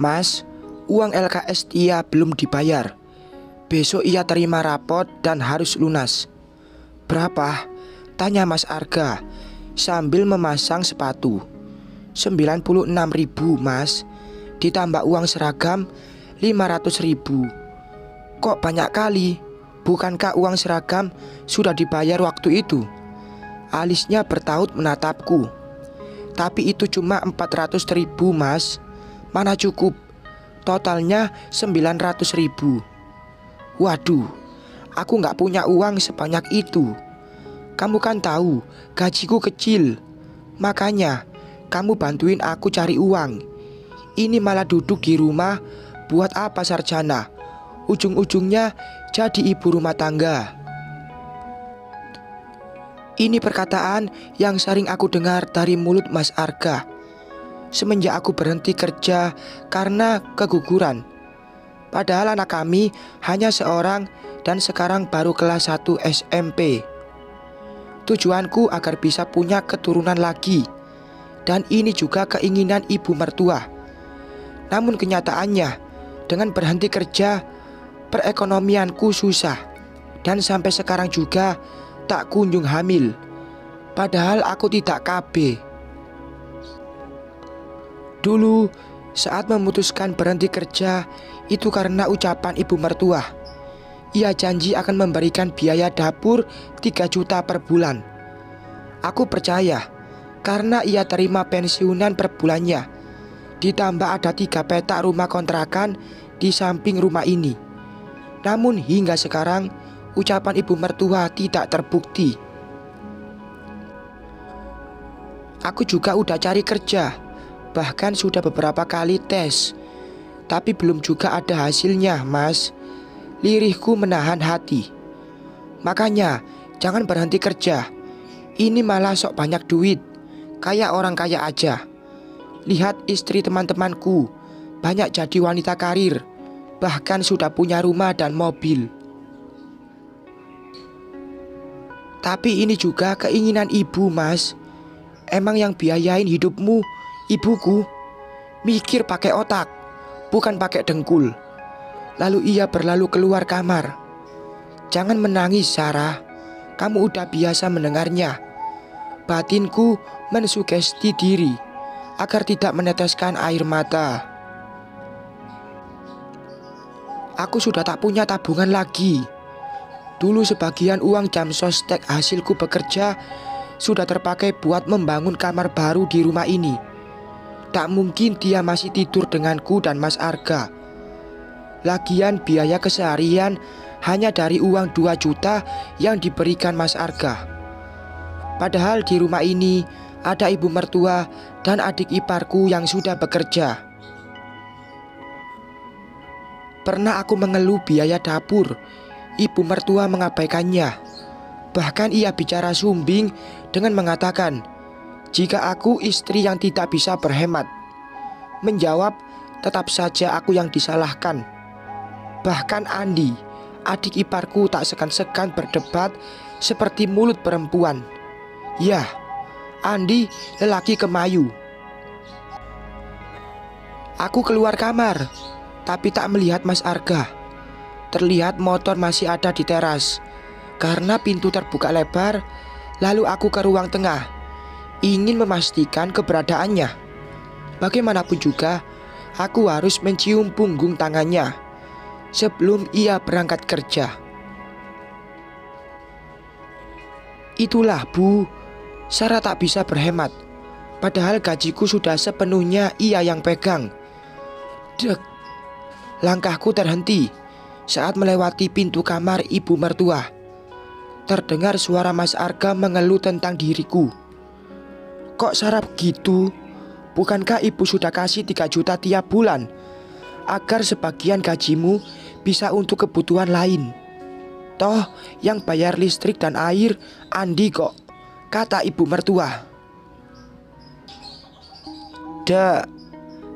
Mas, uang LKS Tia belum dibayar. Besok ia terima rapot dan harus lunas. Berapa? Tanya Mas Arga sambil memasang sepatu. 96.000 Mas. Ditambah uang seragam 500.000. Kok banyak kali? Bukankah uang seragam sudah dibayar waktu itu? Alisnya bertaut menatapku. Tapi itu cuma 400.000 Mas. Mana cukup? Totalnya 900.000. Waduh, aku gak punya uang sebanyak itu. Kamu kan tahu gajiku kecil. Makanya kamu bantuin aku cari uang. Ini malah duduk di rumah. Buat apa sarjana? Ujung-ujungnya jadi ibu rumah tangga. Ini perkataan yang sering aku dengar dari mulut Mas Arga semenjak aku berhenti kerja karena keguguran. Padahal anak kami hanya seorang dan sekarang baru kelas 1 SMP. Tujuanku agar bisa punya keturunan lagi. Dan ini juga keinginan ibu mertua. Namun kenyataannya, dengan berhenti kerja, perekonomianku susah. Dan sampai sekarang juga tak kunjung hamil. Padahal aku tidak KB. Dulu saat memutuskan berhenti kerja, itu karena ucapan ibu mertua. Ia janji akan memberikan biaya dapur 3 juta per bulan. Aku percaya karena ia terima pensiunan per bulannya. Ditambah ada 3 petak rumah kontrakan di samping rumah ini. Namun hingga sekarang ucapan ibu mertua tidak terbukti. Aku juga udah cari kerja. Bahkan sudah beberapa kali tes. Tapi belum juga ada hasilnya, Mas. Lirihku menahan hati. Makanya jangan berhenti kerja. Ini malah sok banyak duit. Kayak orang kaya aja. Lihat istri teman-temanku, banyak jadi wanita karir. Bahkan sudah punya rumah dan mobil. Tapi ini juga keinginan ibu, Mas. Emang yang biayain hidupmu ibuku. Mikir pakai otak, bukan pakai dengkul. Lalu ia berlalu keluar kamar. Jangan menangis, Sarah. Kamu udah biasa mendengarnya. Batinku mensugesti diri agar tidak meneteskan air mata. Aku sudah tak punya tabungan lagi. Dulu sebagian uang jam sostek hasilku bekerja sudah terpakai buat membangun kamar baru di rumah ini. Tak mungkin dia masih tidur denganku dan Mas Arga. Lagian biaya keseharian hanya dari uang 2 juta yang diberikan Mas Arga. Padahal di rumah ini ada ibu mertua dan adik iparku yang sudah bekerja. Pernah aku mengeluh biaya dapur. Ibu mertua mengabaikannya. Bahkan ia bicara sumbing dengan mengatakan, jika aku istri yang tidak bisa berhemat. Menjawab, tetap saja aku yang disalahkan. Bahkan Andi, adik iparku, tak segan-segan berdebat seperti mulut perempuan. Ya, Andi lelaki kemayu. Aku keluar kamar, tapi tak melihat Mas Arga. Terlihat motor masih ada di teras. Karena pintu terbuka lebar, lalu aku ke ruang tengah, ingin memastikan keberadaannya. Bagaimanapun juga, aku harus mencium punggung tangannya sebelum ia berangkat kerja. Itulah, Bu, Sarah tak bisa berhemat. Padahal gajiku sudah sepenuhnya ia yang pegang. Dek. Langkahku terhenti saat melewati pintu kamar ibu mertua. Terdengar suara Mas Arga mengeluh tentang diriku. Kok Sarah begitu? Bukankah ibu sudah kasih 3 juta tiap bulan agar sebagian gajimu bisa untuk kebutuhan lain? Toh yang bayar listrik dan air Andi kok, kata ibu mertua. Dek,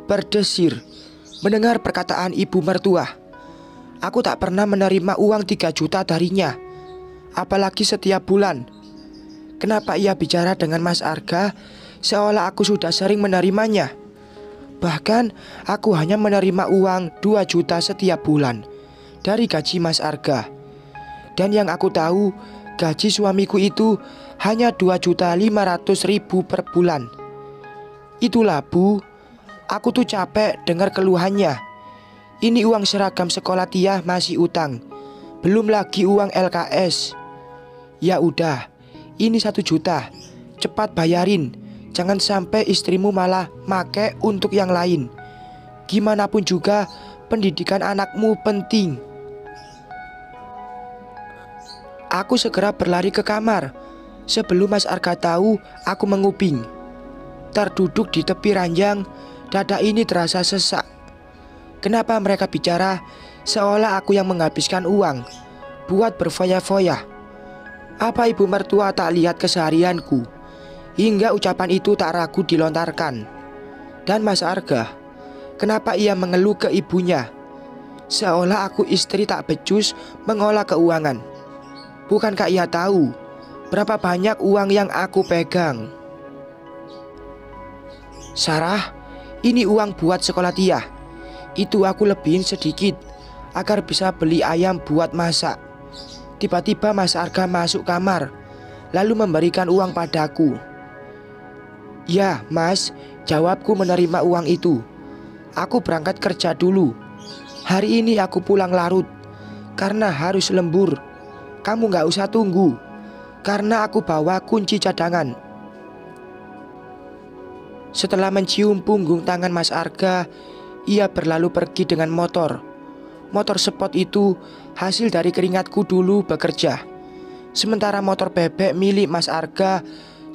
berdesir mendengar perkataan ibu mertua. Aku tak pernah menerima uang 3 juta darinya, apalagi setiap bulan. Kenapa ia bicara dengan Mas Arga seolah aku sudah sering menerimanya? Bahkan aku hanya menerima uang 2 juta setiap bulan dari gaji Mas Arga. Dan yang aku tahu, gaji suamiku itu hanya 2.500.000 per bulan. Itulah Bu, aku tuh capek dengar keluhannya. Ini uang seragam sekolah Tia masih utang, belum lagi uang LKS. Ya udah, ini 1 juta, cepat bayarin. Jangan sampai istrimu malah make untuk yang lain. Gimana pun juga pendidikan anakmu penting. Aku segera berlari ke kamar. Sebelum Mas Arga tahu, aku menguping. Terduduk di tepi ranjang, dada ini terasa sesak. Kenapa mereka bicara seolah aku yang menghabiskan uang buat berfoya-foya? Apa ibu mertua tak lihat keseharianku? Hingga ucapan itu tak ragu dilontarkan. Dan Mas Arga, kenapa ia mengeluh ke ibunya? Seolah aku istri tak becus mengolah keuangan. Bukankah ia tahu berapa banyak uang yang aku pegang? Sarah, ini uang buat sekolah Tia. Itu aku lebihin sedikit agar bisa beli ayam buat masak. Tiba-tiba Mas Arga masuk kamar, lalu memberikan uang padaku. Ya Mas, jawabku menerima uang itu. Aku berangkat kerja dulu. Hari ini aku pulang larut karena harus lembur. Kamu gak usah tunggu, karena aku bawa kunci cadangan. Setelah mencium punggung tangan Mas Arga, ia berlalu pergi dengan motor. Motor sport itu hasil dari keringatku dulu bekerja. Sementara motor bebek milik Mas Arga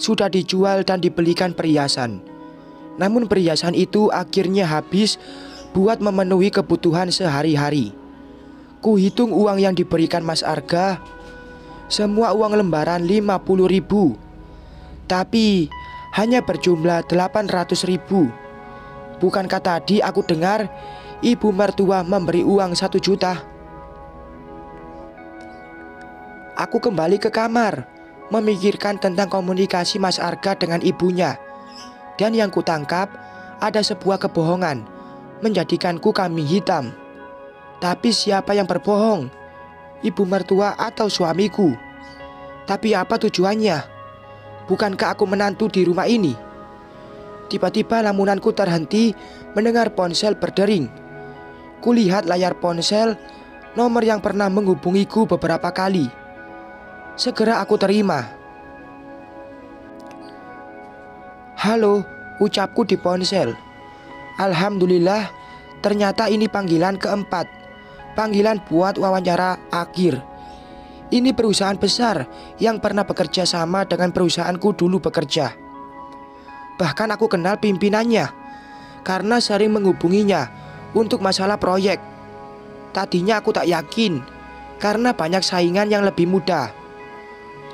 sudah dijual dan dibelikan perhiasan. Namun perhiasan itu akhirnya habis buat memenuhi kebutuhan sehari-hari. Kuhitung uang yang diberikan Mas Arga, semua uang lembaran 50.000, tapi hanya berjumlah 800.000. Bukankah tadi aku dengar ibu mertua memberi uang 1 juta? Aku kembali ke kamar, memikirkan tentang komunikasi Mas Arga dengan ibunya. Dan yang kutangkap, ada sebuah kebohongan menjadikanku kambing hitam. Tapi siapa yang berbohong? Ibu mertua atau suamiku? Tapi apa tujuannya? Bukankah aku menantu di rumah ini? Tiba-tiba lamunanku terhenti mendengar ponsel berdering. Kulihat layar ponsel, nomor yang pernah menghubungiku beberapa kali. Segera aku terima. Halo, ucapku di ponsel. Alhamdulillah, ternyata ini panggilan keempat. Panggilan buat wawancara akhir. Ini perusahaan besar yang pernah bekerja sama dengan perusahaanku dulu bekerja. Bahkan aku kenal pimpinannya karena sering menghubunginya untuk masalah proyek. Tadinya aku tak yakin karena banyak saingan yang lebih muda.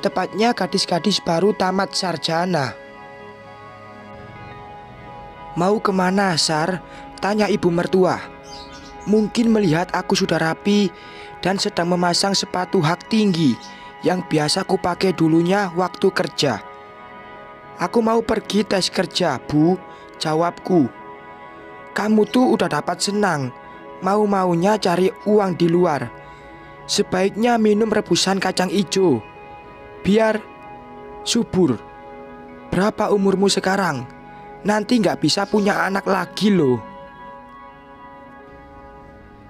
Tepatnya gadis-gadis baru tamat sarjana. Mau kemana, Sar? Tanya ibu mertua. Mungkin melihat aku sudah rapi dan sedang memasang sepatu hak tinggi yang biasa ku pakai dulunya waktu kerja. Aku mau pergi tes kerja, Bu, jawabku. Kamu tuh udah dapat senang, mau-maunya cari uang di luar. Sebaiknya minum rebusan kacang ijo, biar subur. Berapa umurmu sekarang? Nanti gak bisa punya anak lagi loh.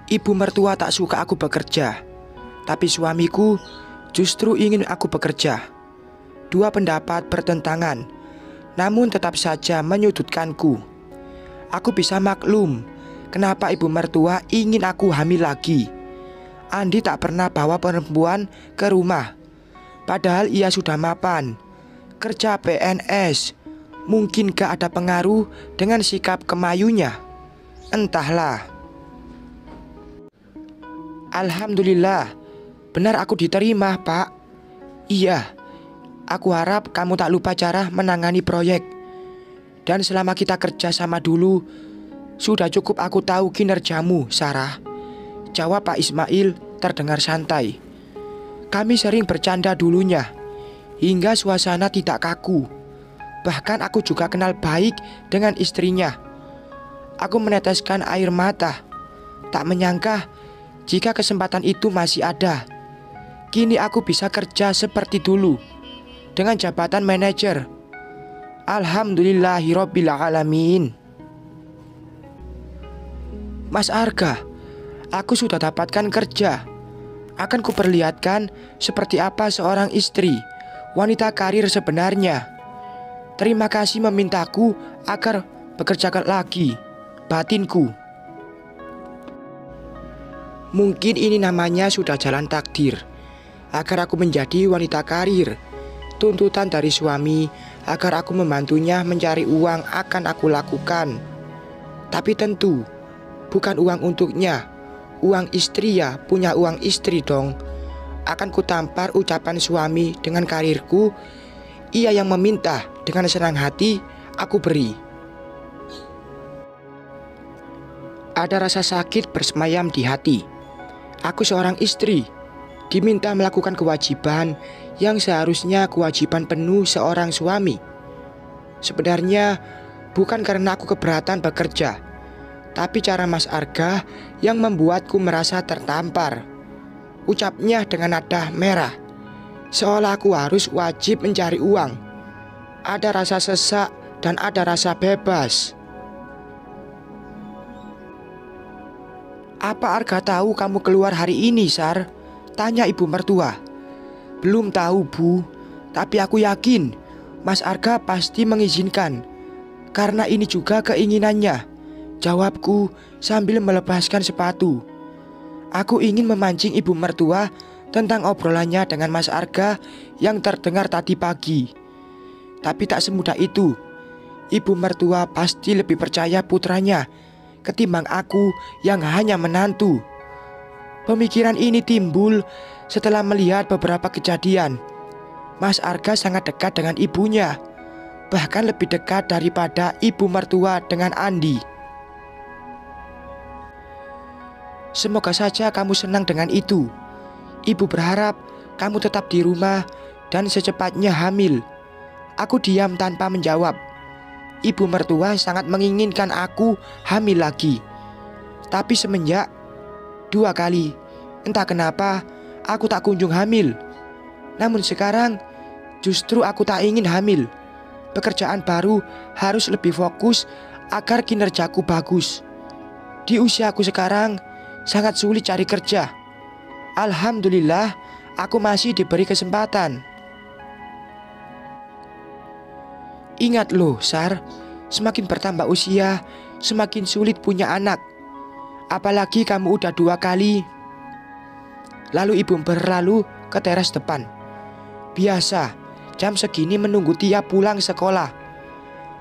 Ibu mertua tak suka aku bekerja, tapi suamiku justru ingin aku bekerja. Dua pendapat bertentangan, namun tetap saja menyudutkanku. Aku bisa maklum kenapa ibu mertua ingin aku hamil lagi. Andi tak pernah bawa perempuan ke rumah, padahal ia sudah mapan, kerja PNS. Mungkin gak ada pengaruh dengan sikap kemayunya. Entahlah. Alhamdulillah, benar aku diterima, Pak. Iya, aku harap kamu tak lupa cara menangani proyek. Dan selama kita kerja sama dulu, sudah cukup aku tahu kinerjamu, Sarah. Jawab Pak Ismail terdengar santai. Kami sering bercanda dulunya, hingga suasana tidak kaku. Bahkan aku juga kenal baik dengan istrinya. Aku meneteskan air mata. Tak menyangka jika kesempatan itu masih ada. Kini aku bisa kerja seperti dulu dengan jabatan manajer. Alhamdulillahirabbil alamin. Mas Arga, aku sudah dapatkan kerja. Akan kuperlihatkan seperti apa seorang istri, wanita karir sebenarnya. Terima kasih memintaku agar bekerja lagi, batinku. Mungkin ini namanya sudah jalan takdir, agar aku menjadi wanita karir. Tuntutan dari suami agar aku membantunya mencari uang akan aku lakukan. Tapi tentu bukan uang untuknya. Uang istri ya, punya uang istri dong. Akan kutampar ucapan suami dengan karirku. Ia yang meminta, dengan senang hati aku beri. Ada rasa sakit bersemayam di hati. Aku seorang istri, diminta melakukan kewajiban yang seharusnya kewajiban penuh seorang suami. Sebenarnya bukan karena aku keberatan bekerja, tapi cara Mas Arga yang membuatku merasa tertampar. Ucapnya dengan nada merah, seolah aku harus wajib mencari uang. Ada rasa sesak dan ada rasa bebas. Apa Arga tahu kamu keluar hari ini, Sar? Tanya ibu mertua. Belum tahu, Bu. Tapi aku yakin Mas Arga pasti mengizinkan, karena ini juga keinginannya. Jawabku sambil melepaskan sepatu. Aku ingin memancing ibu mertua tentang obrolannya dengan Mas Arga yang terdengar tadi pagi. Tapi tak semudah itu. Ibu mertua pasti lebih percaya putranya ketimbang aku yang hanya menantu. Pemikiran ini timbul setelah melihat beberapa kejadian. Mas Arga sangat dekat dengan ibunya, bahkan lebih dekat daripada ibu mertua dengan Andi. Semoga saja kamu senang dengan itu. Ibu berharap kamu tetap di rumah dan secepatnya hamil. Aku diam tanpa menjawab. Ibu mertua sangat menginginkan aku hamil lagi. Tapi semenjak 2 kali, entah kenapa aku tak kunjung hamil. Namun sekarang justru aku tak ingin hamil. Pekerjaan baru harus lebih fokus agar kinerjaku bagus. Di usiaku sekarang sangat sulit cari kerja. Alhamdulillah aku masih diberi kesempatan. Ingat loh, Sar, semakin bertambah usia, semakin sulit punya anak. Apalagi kamu udah 2 kali. Lalu ibu berlalu ke teras depan. Biasa, jam segini menunggu Tia pulang sekolah.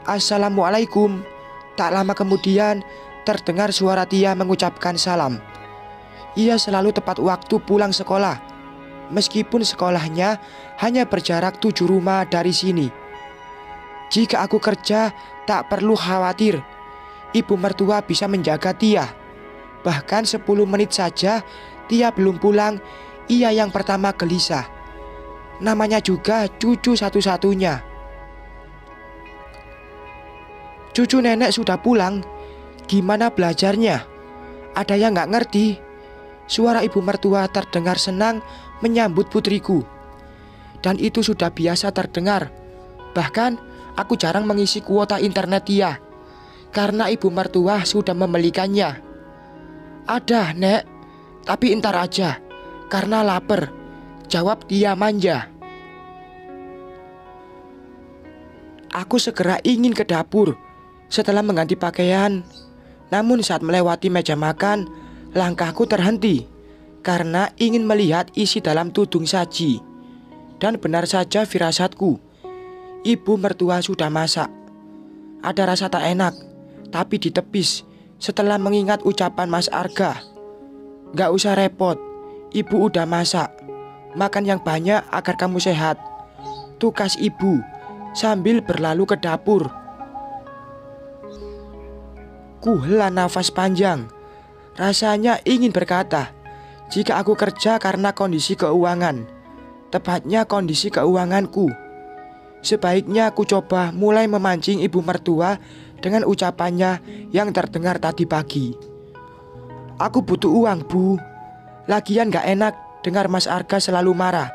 Assalamualaikum. Tak lama kemudian terdengar suara Tia mengucapkan salam. Ia selalu tepat waktu pulang sekolah, meskipun sekolahnya hanya berjarak 7 rumah dari sini. Jika aku kerja, tak perlu khawatir. Ibu mertua bisa menjaga Tia. Bahkan 10 menit saja Tia belum pulang, ia yang pertama gelisah. Namanya juga cucu satu-satunya. Cucu nenek sudah pulang, gimana belajarnya? Ada yang gak ngerti. Suara ibu mertua terdengar senang menyambut putriku. Dan itu sudah biasa terdengar. Bahkan aku jarang mengisi kuota internet Tia, karena ibu mertua sudah membelikannya. Ada, Nek, tapi entar aja, karena lapar, jawab Tia manja. Aku segera ingin ke dapur setelah mengganti pakaian. Namun saat melewati meja makan, langkahku terhenti karena ingin melihat isi dalam tudung saji. Dan benar saja firasatku, ibu mertua sudah masak. Ada rasa tak enak, tapi ditepis setelah mengingat ucapan Mas Arga. Gak usah repot, ibu udah masak. Makan yang banyak agar kamu sehat, tugas ibu sambil berlalu ke dapur. Kuhela nafas panjang. Rasanya ingin berkata, jika aku kerja karena kondisi keuangan, tepatnya kondisi keuanganku, sebaiknya aku coba mulai memancing ibu mertua dengan ucapannya yang terdengar tadi pagi. "Aku butuh uang, Bu. Lagian gak enak dengar Mas Arga selalu marah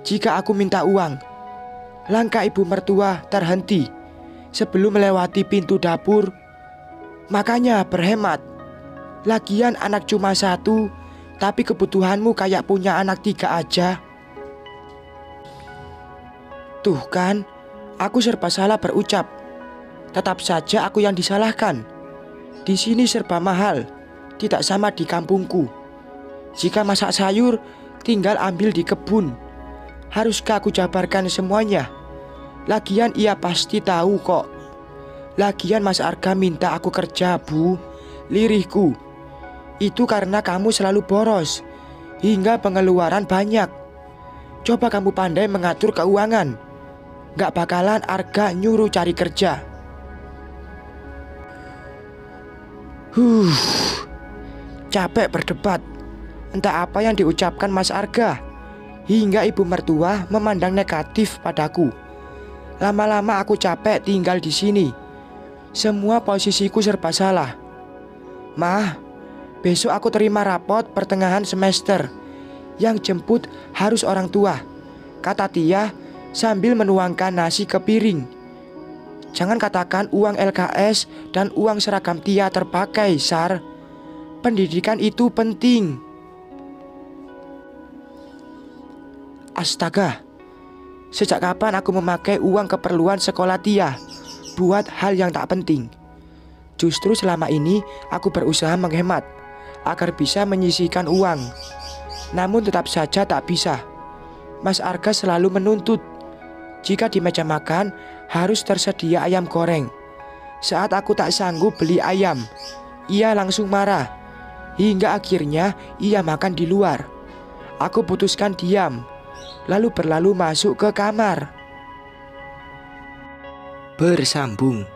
jika aku minta uang." Langkah ibu mertua terhenti sebelum melewati pintu dapur. "Makanya berhemat. Lagian anak cuma satu, tapi kebutuhanmu kayak punya anak 3 aja." Tuh kan, aku serba salah berucap. Tetap saja aku yang disalahkan. Di sini serba mahal, tidak sama di kampungku. Jika masak sayur, tinggal ambil di kebun. Haruskah aku jabarkan semuanya? Lagian ia pasti tahu kok. Lagian Mas Arga minta aku kerja, Bu. Lirihku. Itu karena kamu selalu boros, hingga pengeluaran banyak. Coba kamu pandai mengatur keuangan. Gak bakalan Arga nyuruh cari kerja. Capek berdebat. Entah apa yang diucapkan Mas Arga, hingga ibu mertua memandang negatif padaku. Lama-lama aku capek tinggal di sini. Semua posisiku serba salah. "Mah, besok aku terima rapot pertengahan semester. Yang jemput harus orang tua," kata Tia sambil menuangkan nasi ke piring. "Jangan katakan uang LKS dan uang seragam Tia terpakai, Sar. Pendidikan itu penting." Astaga, sejak kapan aku memakai uang keperluan sekolah Tia buat hal yang tak penting? Justru selama ini aku berusaha menghemat agar bisa menyisihkan uang. Namun tetap saja tak bisa. Mas Arga selalu menuntut jika di meja makan harus tersedia ayam goreng. Saat aku tak sanggup beli ayam, ia langsung marah, hingga akhirnya ia makan di luar. Aku putuskan diam, lalu berlalu masuk ke kamar. Bersambung.